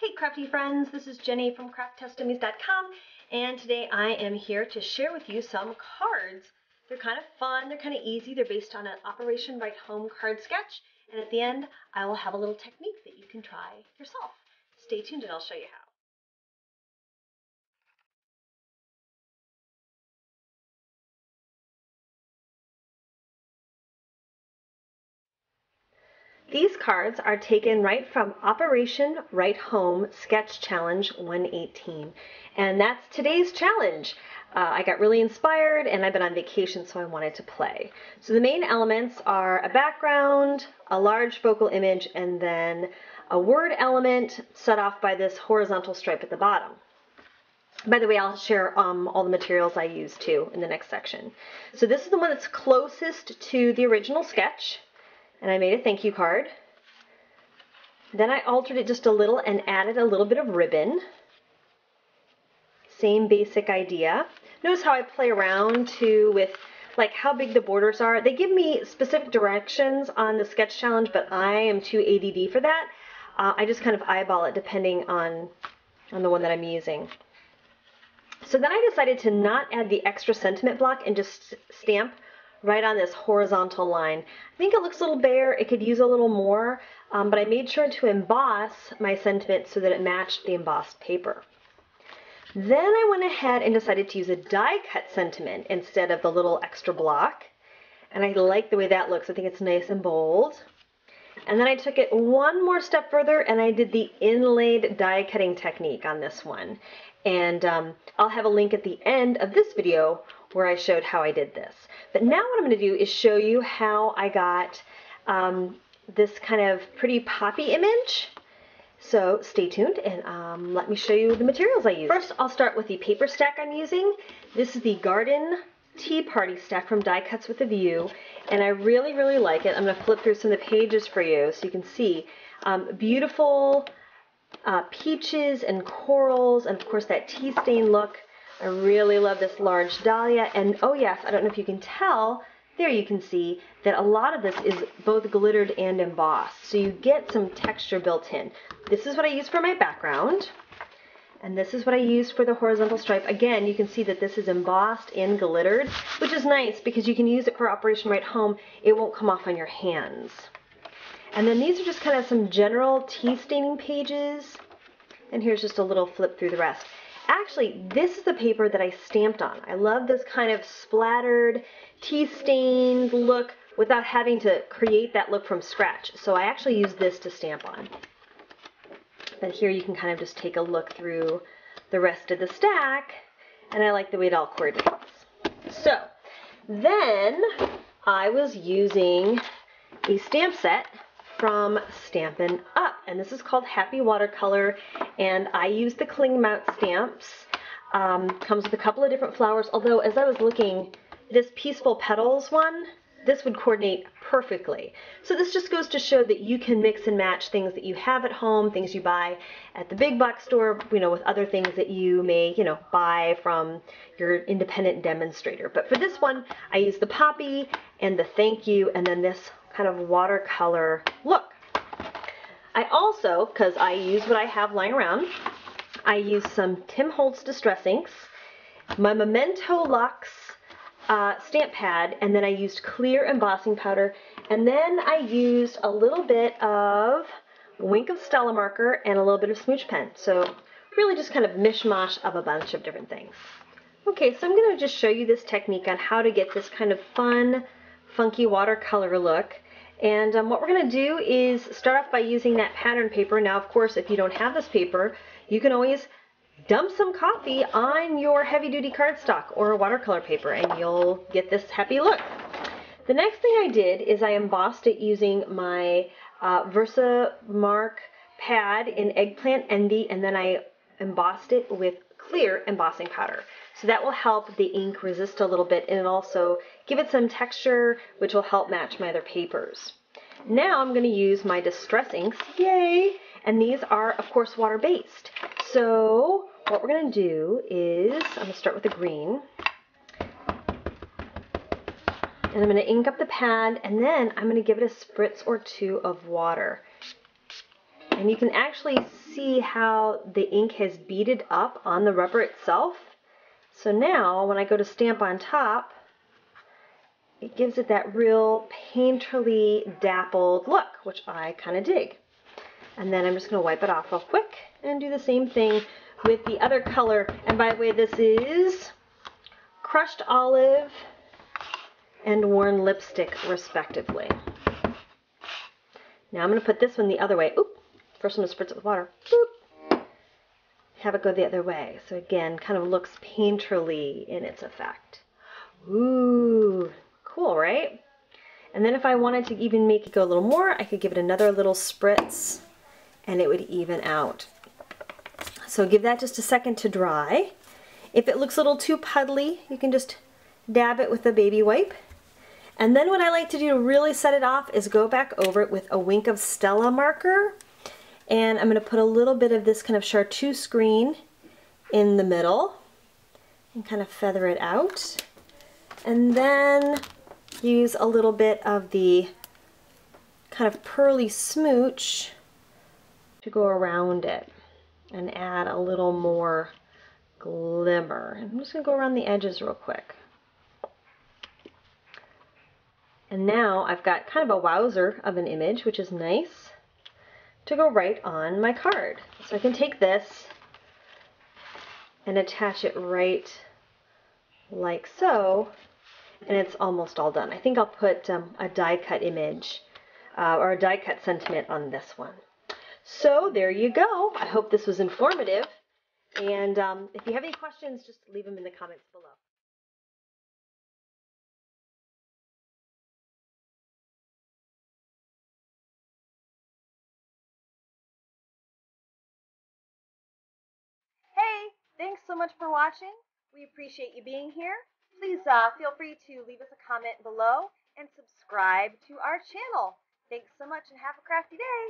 Hey crafty friends, this is Jenny from crafttestdummies.com, and today I am here to share with you some cards. They're kind of fun, they're kind of easy, they're based on an Operation Write Home card sketch, and at the end I will have a little technique that you can try yourself. Stay tuned and I'll show you how. These cards are taken right from Operation Write Home Sketch Challenge 118, and that's today's challenge. I got really inspired and I've been on vacation, so I wanted to play. So the main elements are a background, a large focal image, and then a word element set off by this horizontal stripe at the bottom. By the way, I'll share all the materials I use too in the next section. So this is the one that's closest to the original sketch. And I made a thank you card. Then I altered it just a little and added a little bit of ribbon. Same basic idea. Notice how I play around too with like how big the borders are. They give me specific directions on the sketch challenge, but I am too ADD for that. I just kind of eyeball it depending on the one that I'm using. So then I decided to not add the extra sentiment block and just stamp right on this horizontal line. I think it looks a little bare, it could use a little more, but I made sure to emboss my sentiment so that it matched the embossed paper. Then I went ahead and decided to use a die cut sentiment instead of the little extra block, and I like the way that looks. I think it's nice and bold. And then I took it one more step further and I did the inlaid die cutting technique on this one. And I'll have a link at the end of this video where I showed how I did this. But now what I'm going to do is show you how I got this kind of pretty poppy image. So stay tuned and let me show you the materials I used. First, I'll start with the paper stack I'm using. This is the Garden Tea Party stack from Die Cuts with a View, and I really, really like it. I'm going to flip through some of the pages for you so you can see beautiful peaches and corals, and of course that tea stain look. I really love this large dahlia, and oh yes, I don't know if you can tell, there you can see that a lot of this is both glittered and embossed, so you get some texture built in. This is what I use for my background, and this is what I use for the horizontal stripe. Again, you can see that this is embossed and glittered, which is nice because you can use it for Operation Write Home. It won't come off on your hands. And then these are just kind of some general tea staining pages, and here's just a little flip through the rest. Actually, this is the paper that I stamped on. I love this kind of splattered, tea-stained look without having to create that look from scratch. So I actually use this to stamp on. But here you can kind of just take a look through the rest of the stack, and I like the way it all coordinates. So then I was using a stamp set from Stampin' Up, and this is called Happy Watercolor, and I use the Cling Mount stamps. Comes with a couple of different flowers, although as I was looking, this Peaceful Petals one, this would coordinate perfectly. So this just goes to show that you can mix and match things that you have at home, things you buy at the big box store, with other things that you may, buy from your independent demonstrator. But for this one, I use the poppy and the thank you, and then this kind of watercolor look. I also, because I use what I have lying around, I use some Tim Holtz Distress Inks, my Memento Luxe stamp pad, and then I used clear embossing powder, and then I used a little bit of Wink of Stella marker and a little bit of smooch pen. So really just kind of mishmash of a bunch of different things. Okay, so I'm going to just show you this technique on how to get this kind of fun, funky watercolor look. And what we're going to do is start off by using that pattern paper. Now, of course, if you don't have this paper, you can always dump some coffee on your heavy-duty cardstock or watercolor paper, and you'll get this happy look. The next thing I did is I embossed it using my Versamark pad in Eggplant Envy, and then I embossed it with clear embossing powder. So that will help the ink resist a little bit and also give it some texture, which will help match my other papers. Now I'm going to use my Distress Inks, yay! And these are, of course, water-based. So what we're going to do is, I'm going to start with the green. And I'm going to ink up the pad, and then I'm going to give it a spritz or two of water. And you can actually see how the ink has beaded up on the rubber itself. So now when I go to stamp on top, it gives it that real painterly dappled look, which I kind of dig. And then I'm just going to wipe it off real quick and do the same thing with the other color. And by the way, this is crushed olive and worn lipstick, respectively. Now I'm going to put this one the other way. Oop! First I'm going to spritz it with water. Boop! Have it go the other way. So again, kind of looks painterly in its effect. Ooh, cool, right? And then if I wanted to even make it go a little more, I could give it another little spritz and it would even out. So give that just a second to dry. If it looks a little too puddly, you can just dab it with a baby wipe. And then what I like to do to really set it off is go back over it with a wink of Stella marker. And I'm going to put a little bit of this kind of chartreuse green in the middle and kind of feather it out. And then use a little bit of the kind of pearly smooch to go around it and add a little more glimmer. I'm just going to go around the edges real quick. And now I've got kind of a wowzer of an image, which is nice, to go right on my card. So I can take this and attach it right like so, and it's almost all done. I think I'll put a die cut image or a die cut sentiment on this one. So there you go. I hope this was informative. And if you have any questions, just leave them in the comments below. Hey, thanks so much for watching. We appreciate you being here. Please feel free to leave us a comment below and subscribe to our channel. Thanks so much and have a crafty day.